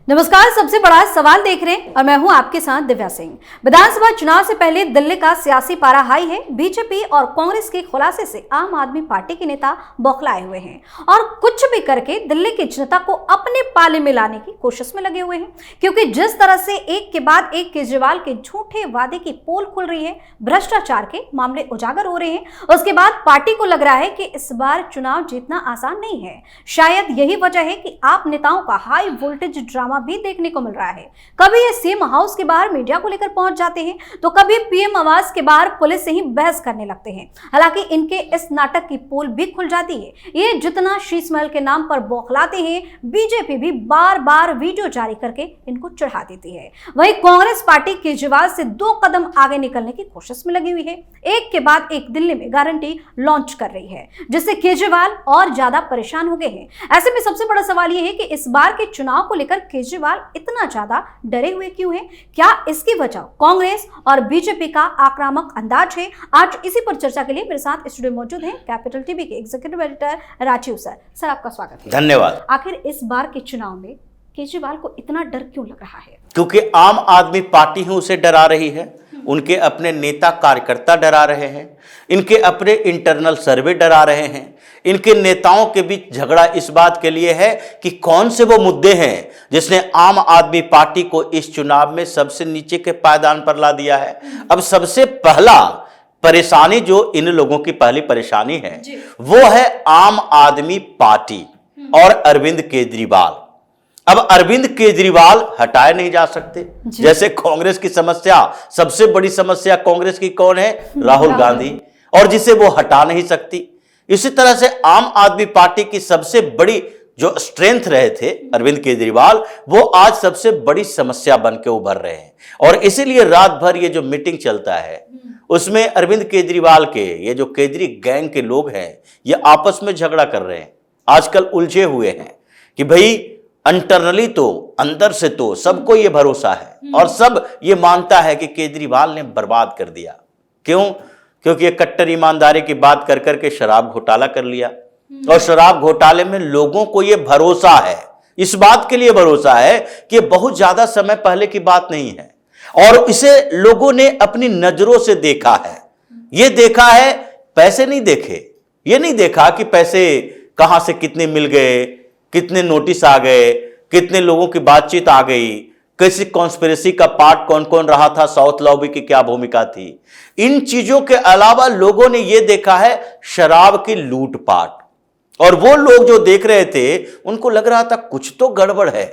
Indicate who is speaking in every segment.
Speaker 1: नमस्कार। सबसे बड़ा सवाल देख रहे हैं और मैं हूं आपके साथ दिव्या सिंह। विधानसभा चुनाव से पहले दिल्ली का सियासी पारा हाई है। बीजेपी और कांग्रेस के खुलासे से आम आदमी पार्टी के नेता बौखलाए हुए हैं और कुछ भी करके दिल्ली की जनता को अपने पाले में लाने की कोशिश में लगे हुए हैं, क्योंकि जिस तरह से एक के बाद एक केजरीवाल के झूठे वादे की पोल खुल रही है, भ्रष्टाचार के मामले उजागर हो रहे हैं, उसके बाद पार्टी को लग रहा है कि इस बार चुनाव जीतना आसान नहीं है। शायद यही वजह है कि आप नेताओं का हाई वोल्टेज ड्रामा भी देखने को मिल रहा है। कभी ये सीएम हाउस के बाहर मीडिया को लेकर पहुंच जाते हैं, तो कभी पीएम आवास के बाहर पुलिस से ही बहस करने लगते हैं। हालांकि इनके इस नाटक की पोल भी खुल जाती है। ये जितना शीश महल के नाम पर बौखलाते हैं, बीजेपी भी बार बार वीडियो जारी करके इनको चढ़ा देती है। वहीं कांग्रेस पार्टी केजरीवाल से 2 कदम आगे निकलने की कोशिश में लगी हुई है। एक के बाद एक दिल्ली में गारंटी लॉन्च कर रही है, जिससे केजरीवाल और ज्यादा परेशान हो गए हैं। ऐसे में सबसे बड़ा सवाल यह है कि इस बार के चुनाव को लेकर केजरीवाल इतना ज्यादा डरे हुए क्यों हैं? क्या इसकी वजह कांग्रेस और बीजेपी का आक्रामक अंदाज है? आज इसी पर चर्चा के लिए मेरे साथ स्टूडियो में मौजूद हैं कैपिटल टीवी के executive editor Rajeev sir. Sir, आपका स्वागत है।
Speaker 2: धन्यवाद।
Speaker 1: आखिर इस बार के चुनाव में केजरीवाल को इतना डर क्यों लग रहा है?
Speaker 2: क्योंकि आम आदमी पार्टी ही उसे डरा रही है, उनके अपने नेता कार्यकर्ता डरा रहे हैं, इनके अपने इंटरनल सर्वे डरा रहे हैं, इनके नेताओं के बीच झगड़ा इस बात के लिए है कि कौन से वो मुद्दे हैं जिसने आम आदमी पार्टी को इस चुनाव में सबसे नीचे के पायदान पर ला दिया है। अब सबसे पहला परेशानी जो इन लोगों की पहली परेशानी है वो है आम आदमी पार्टी और अरविंद केजरीवाल। अब अरविंद केजरीवाल हटाए नहीं जा सकते। जैसे कांग्रेस की समस्या, सबसे बड़ी समस्या कांग्रेस की कौन है? राहुल गांधी, और जिसे वो हटा नहीं सकती। इसी तरह से आम आदमी पार्टी की सबसे बड़ी जो स्ट्रेंथ रहे थे अरविंद केजरीवाल, वो आज सबसे बड़ी समस्या बन के उभर रहे हैं। और इसीलिए रात भर ये जो मीटिंग चलता है उसमें अरविंद केजरीवाल के ये जो केजरी गैंग के लोग हैं ये आपस में झगड़ा कर रहे हैं। आजकल उलझे हुए हैं कि भाई इंटरनली तो, अंदर से तो सबको ये भरोसा है और सब ये मानता है कि केजरीवाल ने बर्बाद कर दिया। क्यों? क्योंकि ये कट्टर ईमानदारी की बात कर करके शराब घोटाला कर लिया और शराब घोटाले में लोगों को ये भरोसा है, इस बात के लिए भरोसा है कि बहुत ज्यादा समय पहले की बात नहीं है और इसे लोगों ने अपनी नजरों से देखा है। ये देखा है, पैसे नहीं देखे, ये नहीं देखा कि पैसे कहां से कितने मिल गए, कितने नोटिस आ गए, कितने लोगों की बातचीत आ गई, किसी कॉन्स्पिरेसी का पार्ट कौन कौन रहा था, साउथ लॉबी की क्या भूमिका थी। इन चीजों के अलावा लोगों ने यह देखा है शराब की लूटपाट। और वो लोग जो देख रहे थे उनको लग रहा था कुछ तो गड़बड़ है।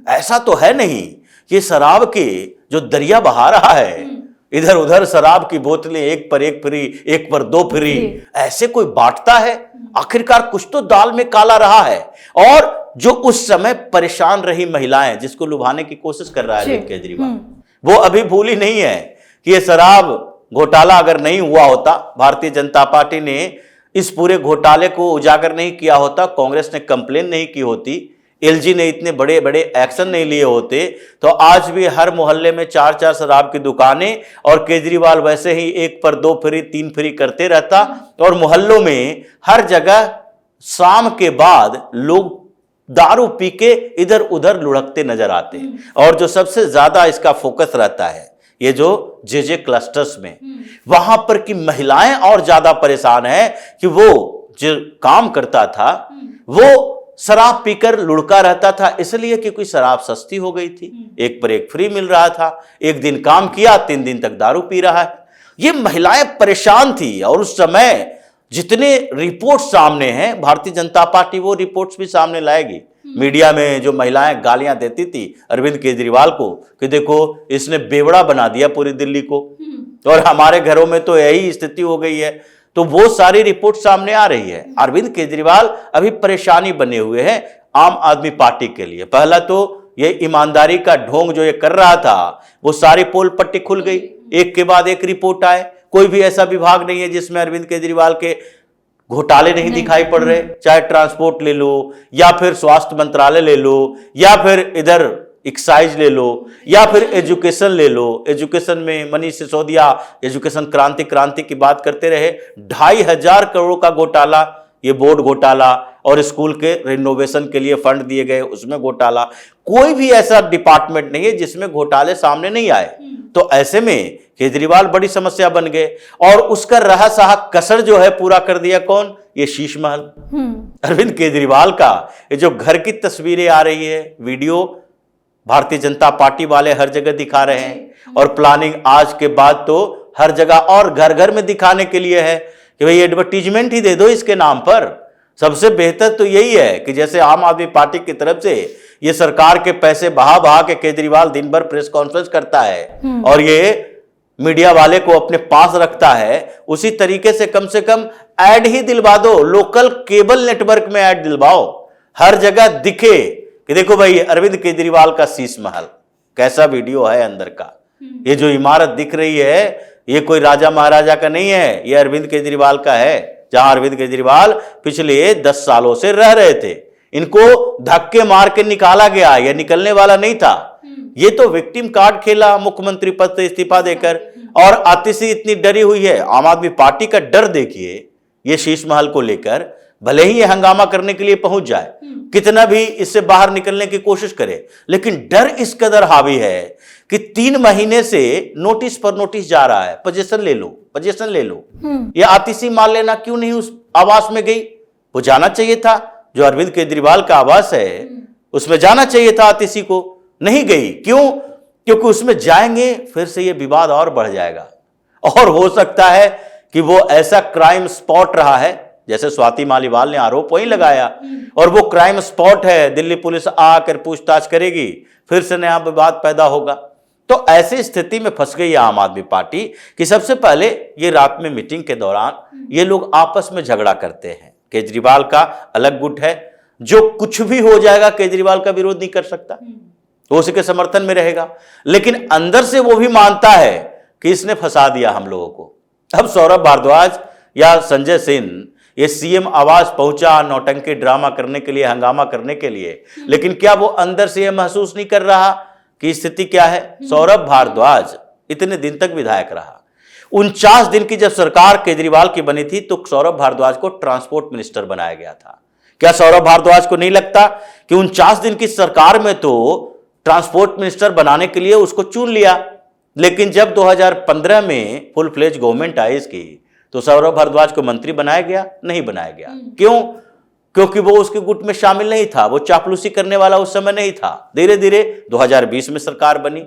Speaker 2: ऐसा तो है नहीं कि शराब की जो दरिया बहा रहा है, इधर उधर शराब की बोतलें एक पर एक फ्री, एक पर 2 फ्री, ऐसे कोई बांटता है? आखिरकार कुछ तो दाल में काला रहा है। और जो उस समय परेशान रही महिलाएं, जिसको लुभाने की कोशिश कर रहा है केजरीवाल, वो अभी भूली नहीं है कि ये शराब घोटाला अगर नहीं हुआ होता, भारतीय जनता पार्टी ने इस पूरे घोटाले को उजागर नहीं किया होता, कांग्रेस ने कंप्लेन नहीं की होती, एलजी ने इतने बड़े बड़े एक्शन नहीं लिए होते, तो आज भी हर मोहल्ले में 4-4 शराब की दुकानें और केजरीवाल वैसे ही 1 पर 2 फ्री 3 फ्री करते रहता और मोहल्लों में हर जगह शाम के बाद लोग दारू पी के इधर उधर लुढ़कते नजर आते। और जो सबसे ज्यादा इसका फोकस रहता है ये जो जे क्लस्टर्स में, वहां पर की महिलाएं और ज्यादा परेशान है कि वो जो काम करता था वो शराब पीकर लुढ़का रहता था, इसलिए कि कोई शराब सस्ती हो गई थी, 1 पर 1 फ्री मिल रहा था। 1 दिन काम किया, 3 दिन तक दारू पी रहा है। ये महिलाएं परेशान थी और उस समय जितने रिपोर्ट सामने हैं, भारतीय जनता पार्टी वो रिपोर्ट्स भी सामने लाएगी। मीडिया में जो महिलाएं गालियां देती थी अरविंद केजरीवाल को कि देखो इसने बेवड़ा बना दिया पूरी दिल्ली को और हमारे घरों में तो यही स्थिति हो गई है, तो वो सारी रिपोर्ट सामने आ रही है। अरविंद केजरीवाल अभी परेशानी बने हुए हैं आम आदमी पार्टी के लिए। पहला तो ये ईमानदारी का ढोंग जो ये कर रहा था वो सारी पोल पट्टी खुल गई, एक के बाद एक रिपोर्ट आए। कोई भी ऐसा विभाग नहीं है जिसमें अरविंद केजरीवाल के घोटाले नहीं दिखाई पड़ रहे, चाहे ट्रांसपोर्ट ले लो या फिर स्वास्थ्य मंत्रालय ले लो या फिर इधर एक्साइज ले लो या फिर एजुकेशन ले लो। एजुकेशन में मनीष सिसोदिया एजुकेशन क्रांति की बात करते रहे, 2500 करोड़ का घोटाला ये बोर्ड घोटाला और स्कूल के रिनोवेशन के लिए फंड दिए गए उसमें घोटाला, कोई भी ऐसा डिपार्टमेंट नहीं है जिसमें घोटाले सामने नहीं आए। तो ऐसे में केजरीवाल बड़ी समस्या बन गए और उसका रहा सहा कसर जो है पूरा कर दिया कौन? ये शीश महल। अरविंद केजरीवाल का ये जो घर की तस्वीरें आ रही है, वीडियो भारतीय जनता पार्टी वाले हर जगह दिखा रहे हैं और प्लानिंग आज के बाद तो हर जगह और घर घर में दिखाने के लिए है कि भाई एडवर्टीजमेंट ही दे दो इसके नाम पर। सबसे बेहतर तो यही है कि जैसे आम आदमी पार्टी की तरफ से ये सरकार के पैसे बहा बहा के केजरीवाल दिन भर प्रेस कॉन्फ्रेंस करता है और ये मीडिया वाले को अपने पास रखता है, उसी तरीके से कम ऐड ही दिलवा दो। लोकल केबल नेटवर्क में ऐड दिलवाओ, हर जगह दिखे कि देखो भाई अरविंद केजरीवाल का शीश महल कैसा वीडियो है अंदर का। ये जो इमारत दिख रही है ये कोई राजा महाराजा का नहीं है, ये अरविंद केजरीवाल का है, जहां अरविंद केजरीवाल पिछले 10 सालों से रह रहे थे। इनको धक्के मार के निकाला गया, यह निकलने वाला नहीं था। ये तो विक्टिम कार्ड खेला मुख्यमंत्री पद से इस्तीफा देकर, और आतिशी इतनी डरी हुई है। आम आदमी पार्टी का डर देखिए ये शीश महल को लेकर, भले ही ये हंगामा करने के लिए पहुंच जाए, कितना भी इससे बाहर निकलने की कोशिश करे, लेकिन डर इस कदर हावी है कि 3 महीने से नोटिस पर नोटिस जा रहा है, पोजीशन ले लो, पोजीशन ले लो। ये आतिशी मान लेना क्यों नहीं उस आवास में गई? वो जाना चाहिए था, जो अरविंद केजरीवाल का आवास है उसमें जाना चाहिए था आतिशी को, नहीं गई। क्यों? क्योंकि उसमें जाएंगे फिर से ये विवाद और बढ़ जाएगा और हो सकता है कि वो ऐसा क्राइम स्पॉट रहा है, जैसे स्वाति मालीवाल ने आरोप वही लगाया, और वो क्राइम स्पॉट है, दिल्ली पुलिस आकर पूछताछ करेगी, फिर से नया विवाद पैदा होगा। तो ऐसी स्थिति में फंस गई आम आदमी पार्टी कि सबसे पहले ये रात में मीटिंग के दौरान ये लोग आपस में झगड़ा करते हैं। केजरीवाल का अलग गुट है, जो कुछ भी हो जाएगा केजरीवाल का विरोध नहीं कर सकता, वो उसी के समर्थन में रहेगा, लेकिन अंदर से वो भी मानता है कि इसने फंसा दिया हम लोगों को। अब सौरभ भारद्वाज या संजय सिंह ये सीएम आवास पहुंचा नौटंकी ड्रामा करने के लिए, हंगामा करने के लिए, लेकिन क्या वो अंदर से यह महसूस नहीं कर रहा कि स्थिति क्या है? सौरभ भारद्वाज इतने दिन तक विधायक रहा, 49 दिन की जब सरकार केजरीवाल की बनी थी तो सौरभ भारद्वाज को ट्रांसपोर्ट मिनिस्टर बनाया गया था। क्या सौरभ भारद्वाज को नहीं लगता कि 49 दिन की सरकार में तो ट्रांसपोर्ट मिनिस्टर बनाने के लिए उसको चुन लिया, लेकिन जब 2015 में फुल फ्लेज गवर्नमेंट आई इसकी, तो सौरभ भारद्वाज को मंत्री बनाया गया? नहीं बनाया गया। क्यों? क्योंकि वो उसके गुट में शामिल नहीं था, वो चापलूसी करने वाला उस समय नहीं था। धीरे धीरे 2020 में सरकार बनी,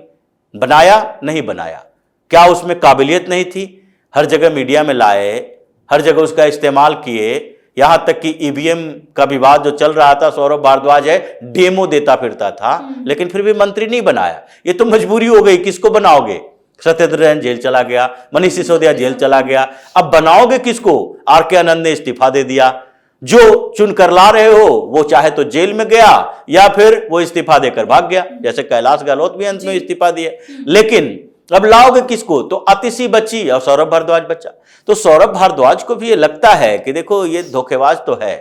Speaker 2: बनाया नहीं बनाया, क्या उसमें काबिलियत नहीं थी? हर जगह मीडिया में लाए, हर जगह उसका इस्तेमाल किए, यहां तक कि ईवीएम का विवाद जो चल रहा था, सौरभ भारद्वाज है डेमो देता फिरता था, लेकिन फिर भी मंत्री नहीं बनाया। ये तो मजबूरी हो गई, किसको बनाओगे? सत्येंद्र जैन जेल चला गया, मनीष सिसोदिया जेल चला गया, अब बनाओगे किसको? आर के आनंद ने इस्तीफा दे दिया, जो चुन कर ला रहे हो वो चाहे तो जेल में गया या फिर वो इस्तीफा देकर भाग गया, जैसे कैलाश गहलोत भी अंत में इस्तीफा दिए। लेकिन अब लाओगे किसको? तो आतिशी बची और सौरभ भारद्वाज बचा। तो सौरभ भारद्वाज को भी ये लगता है कि देखो ये धोखेबाज तो है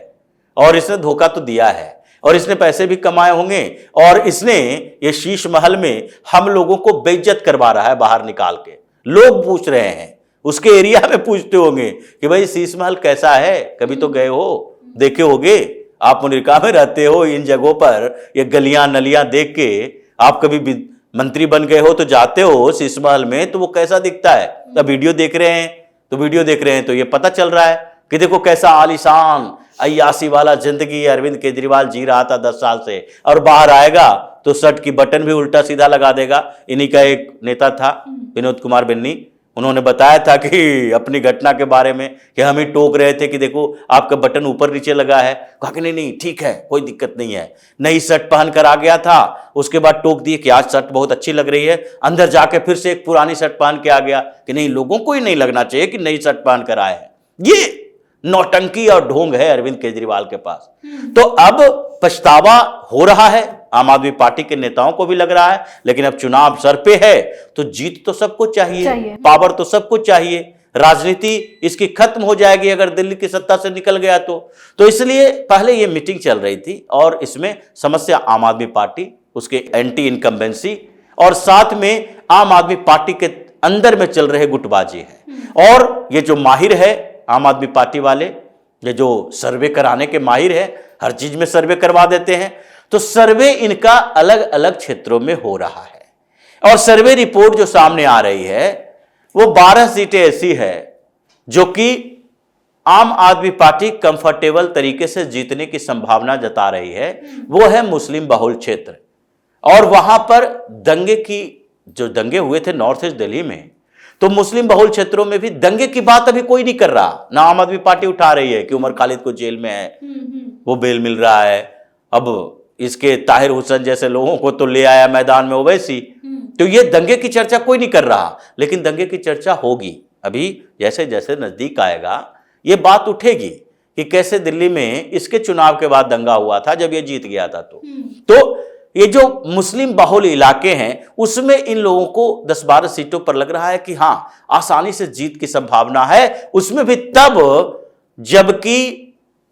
Speaker 2: और इसने धोखा तो दिया है और इसने पैसे भी कमाए होंगे, और इसने ये शीश महल में हम लोगों को बेइज्जत करवा रहा है बाहर निकाल के। लोग पूछ रहे हैं, उसके एरिया में पूछते होंगे कि भाई शीश महल कैसा है, कभी तो गए हो, देखे होगे, आप अमेरिका में रहते हो, इन जगहों पर ये गलियां नलियां देख के आप कभी मंत्री बन गए हो तो जाते हो शीश महल में, तो वो कैसा दिखता है? तो वीडियो देख रहे हैं तो ये पता चल रहा है कि देखो कैसा आलीशान अय्यासी वाला जिंदगी अरविंद केजरीवाल जी रहा था 10 साल से, और बाहर आएगा तो शर्ट की बटन भी उल्टा सीधा लगा देगा। इन्हीं का एक नेता था विनोद कुमार बिन्नी, उन्होंने बताया था कि अपनी घटना के बारे में कि हम ही टोक रहे थे कि देखो आपका बटन ऊपर नीचे लगा है, कहा कि नहीं ठीक है, कोई दिक्कत नहीं है। नई शर्ट पहन कर आ गया था, उसके बाद टोक दिए कि आज शर्ट बहुत अच्छी लग रही है, अंदर जाके फिर से एक पुरानी शर्ट पहन के आ गया कि नहीं, लोगों को ही नहीं लगना चाहिए कि नई शर्ट पहन कर आए हैं। ये नौटंकी और ढोंग है अरविंद केजरीवाल के पास। तो अब पछतावा हो रहा है, आम आदमी पार्टी के नेताओं को भी लग रहा है, लेकिन अब चुनाव सर पे है तो जीत तो सबको चाहिए। पावर तो सबको चाहिए, राजनीति इसकी खत्म हो जाएगी अगर दिल्ली की सत्ता से निकल गया तो इसलिए पहले ये मीटिंग चल रही थी और इसमें समस्या आम आदमी पार्टी, उसके एंटी इनकम्बेंसी और साथ में आम आदमी पार्टी के अंदर में चल रहे गुटबाजी है। और ये जो माहिर है आम आदमी पार्टी वाले, ये जो सर्वे कराने के माहिर है, हर चीज में सर्वे करवा देते हैं, तो सर्वे इनका अलग अलग क्षेत्रों में हो रहा है। और सर्वे रिपोर्ट जो सामने आ रही है वो 12 सीटें ऐसी है जो कि आम आदमी पार्टी कंफर्टेबल तरीके से जीतने की संभावना जता रही है। वो है मुस्लिम बहुल क्षेत्र, और वहां पर जो दंगे हुए थे नॉर्थ ईस्ट दिल्ली में, तो मुस्लिम बहुल क्षेत्रों में भी दंगे की बात अभी कोई नहीं कर रहा। ना आम आदमी पार्टी उठा रही है कि उमर खालिद को जेल में है, वो बेल मिल रहा है, अब इसके ताहिर हुसैन जैसे लोगों को तो ले आया मैदान में ओवैसी। तो ये दंगे की चर्चा कोई नहीं कर रहा, लेकिन दंगे की चर्चा होगी। अभी जैसे जैसे नजदीक आएगा ये बात उठेगी कि कैसे दिल्ली में इसके चुनाव के बाद दंगा हुआ था जब ये जीत गया था। तो ये जो मुस्लिम बहुल इलाके हैं उसमें इन लोगों को 10-12 सीटों पर लग रहा है कि हां आसानी से जीत की संभावना है, उसमें भी तब जबकि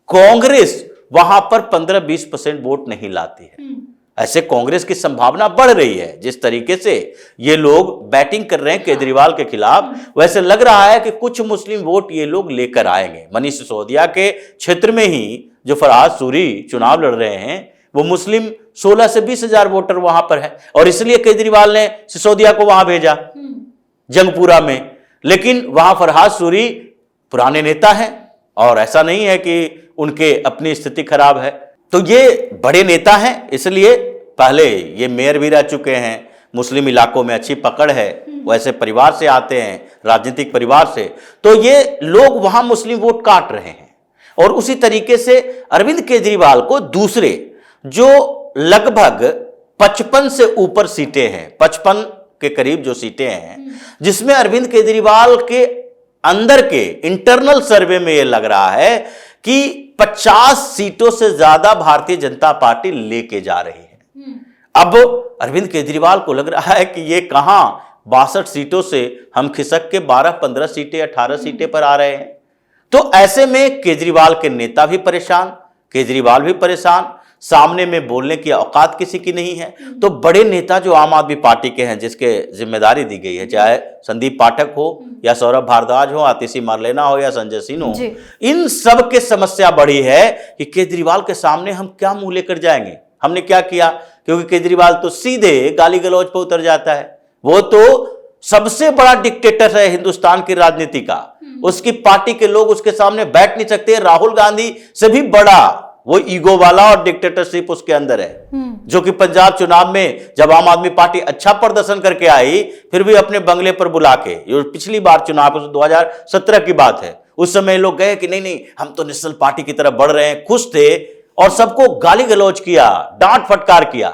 Speaker 2: कांग्रेस वहां पर 15-20% वोट नहीं लाती है। ऐसे कांग्रेस की संभावना बढ़ रही है। जिस तरीके से ये लोग बैटिंग कर रहे हैं केजरीवाल के खिलाफ, वैसे लग रहा है कि कुछ मुस्लिम वोट ये लोग लेकर आएंगे। मनीष सिसोदिया के क्षेत्र में ही जो फरहाद सूरी चुनाव लड़ रहे हैं वो मुस्लिम 16 से 20 हजार वोटर वहां पर है, और इसलिए केजरीवाल ने सिसोदिया को वहां भेजा जंगपुरा में। लेकिन वहां फरहाद सूरी पुराने नेता हैं और ऐसा नहीं है कि उनके अपनी स्थिति खराब है। तो ये बड़े नेता हैं, इसलिए पहले ये मेयर भी रह चुके हैं, मुस्लिम इलाकों में अच्छी पकड़ है, वैसे परिवार से आते हैं, राजनीतिक परिवार से, तो ये लोग वहां मुस्लिम वोट काट रहे हैं। और उसी तरीके से अरविंद केजरीवाल को दूसरे जो लगभग 55 से ऊपर सीटें हैं, 55 के करीब जो सीटें हैं, जिसमें अरविंद केजरीवाल के अंदर के इंटरनल सर्वे में यह लग रहा है कि 50 सीटों से ज्यादा भारतीय जनता पार्टी लेके जा रही है। अब अरविंद केजरीवाल को लग रहा है कि ये कहां 62 सीटों से हम खिसक के 12-15 सीटें 18 सीटें पर आ रहे हैं। तो ऐसे में केजरीवाल के नेता भी परेशान, केजरीवाल भी परेशान, सामने में बोलने की औकात किसी की नहीं है। तो बड़े नेता जो आम आदमी पार्टी के हैं, जिसके जिम्मेदारी दी गई है, चाहे संदीप पाठक हो या सौरभ भारद्वाज हो, आतिशी मारलेना हो या संजय सिंह हो, इन सब के समस्या बड़ी है कि केजरीवाल के सामने हम क्या मुंह लेकर जाएंगे, हमने क्या किया। क्योंकि केजरीवाल तो सीधे गाली गलौज पर उतर जाता है। वो तो सबसे बड़ा डिक्टेटर है हिंदुस्तान की राजनीति का, उसकी पार्टी के लोग उसके सामने बैठ नहीं सकते। राहुल गांधी से भी बड़ा वो ईगो वाला और डिक्टेटरशिप उसके अंदर है, जो कि पंजाब चुनाव में जब आम आदमी पार्टी अच्छा प्रदर्शन करके आई, फिर भी अपने बंगले पर बुला के, जो पिछली बार चुनाव 2017 की बात है, उस समय लोग गए कि नहीं नहीं हम तो नेशनल पार्टी की तरफ बढ़ रहे हैं, खुश थे, और सबको गाली गलौज किया, डांट फटकार किया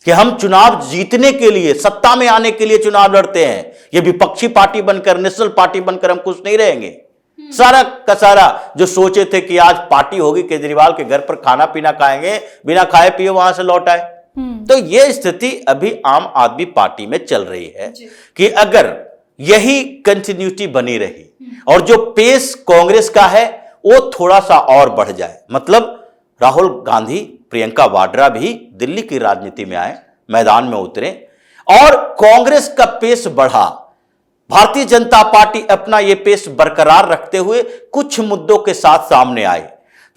Speaker 2: कि हम चुनाव जीतने के लिए, सत्ता में आने के लिए चुनाव लड़ते हैं, ये विपक्षी पार्टी बनकर, नेशनल पार्टी बनकर हम खुश नहीं रहेंगे। सारा का सारा जो सोचे थे कि आज पार्टी होगी, केजरीवाल के घर पर खाना पीना खाएंगे, बिना खाए पिए वहां से लौट आए। तो यह स्थिति अभी आम आदमी पार्टी में चल रही है कि अगर यही कंटिन्यूटी बनी रही और जो पेस कांग्रेस का है वो थोड़ा सा और बढ़ जाए, मतलब राहुल गांधी, प्रियंका वाड्रा भी दिल्ली की राजनीति में आए, मैदान में उतरे और कांग्रेस का पेस बढ़ा, भारतीय जनता पार्टी अपना यह पेस बरकरार रखते हुए कुछ मुद्दों के साथ सामने आए,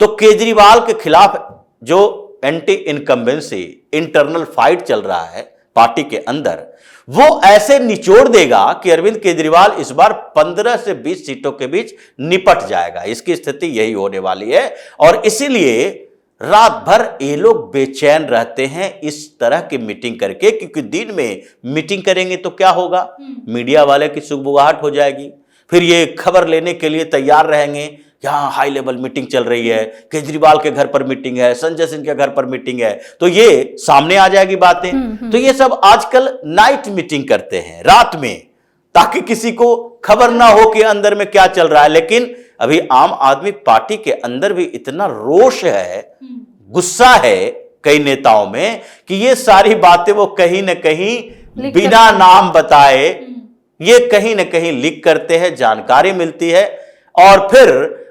Speaker 2: तो केजरीवाल के खिलाफ जो एंटी इनकम्बेंसी इंटरनल फाइट चल रहा है पार्टी के अंदर, वो ऐसे निचोड़ देगा कि अरविंद केजरीवाल इस बार 15 से 20 सीटों के बीच निपट जाएगा। इसकी स्थिति यही होने वाली है और इसीलिए रात भर ये लोग बेचैन रहते हैं इस तरह की मीटिंग करके, क्योंकि दिन में मीटिंग करेंगे तो क्या होगा, मीडिया वाले की सुगबुगाहट हो जाएगी, फिर ये खबर लेने के लिए तैयार रहेंगे, यहाँ हाई लेवल मीटिंग चल रही है, केजरीवाल के घर पर मीटिंग है, संजय सिंह के घर पर मीटिंग है, तो ये सामने आ जाएगी बातें। तो ये सब आजकल नाइट मीटिंग करते हैं रात में, ताकि किसी को खबर ना हो कि अंदर में क्या चल रहा है। लेकिन अभी आम आदमी पार्टी के अंदर भी इतना रोष है, गुस्सा है कई नेताओं में कि ये सारी बातें वो कहीं ना कहीं बिना नाम बताए ये कहीं ना कहीं लीक करते हैं, जानकारी मिलती है और फिर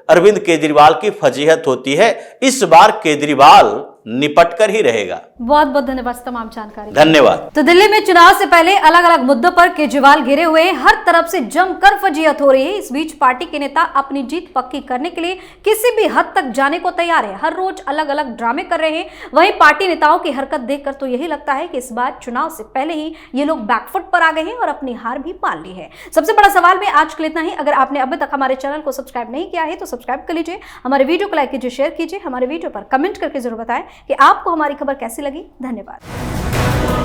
Speaker 2: अरविंद केजरीवाल की फजीहत होती है। इस बार केजरीवाल निपट कर ही रहेगा।
Speaker 1: बहुत बहुत धन्यवाद तमाम जानकारी।
Speaker 2: धन्यवाद।
Speaker 1: तो दिल्ली में चुनाव से पहले अलग अलग मुद्दों पर केजरीवाल घिरे हुए हैं, हर तरफ से जमकर फजीयत हो रही है। इस बीच पार्टी के नेता अपनी जीत पक्की करने के लिए किसी भी हद तक जाने को तैयार है, हर रोज अलग अलग ड्रामे कर रहे हैं। वहीं पार्टी नेताओं की हरकत देखकर तो यही लगता है कि इस बार चुनाव से पहले ही ये लोग बैकफुट पर आ गए हैं और अपनी हार भी मान ली है। सबसे बड़ा सवाल में आज के लिए इतना ही। अगर आपने अभी तक हमारे चैनल को सब्सक्राइब नहीं किया है तो सब्सक्राइब कर लीजिए, हमारे वीडियो को लाइक कीजिए, शेयर कीजिए, हमारे वीडियो पर कमेंट करके जरूर बताएं कि आपको हमारी खबर कैसी लगी। धन्यवाद।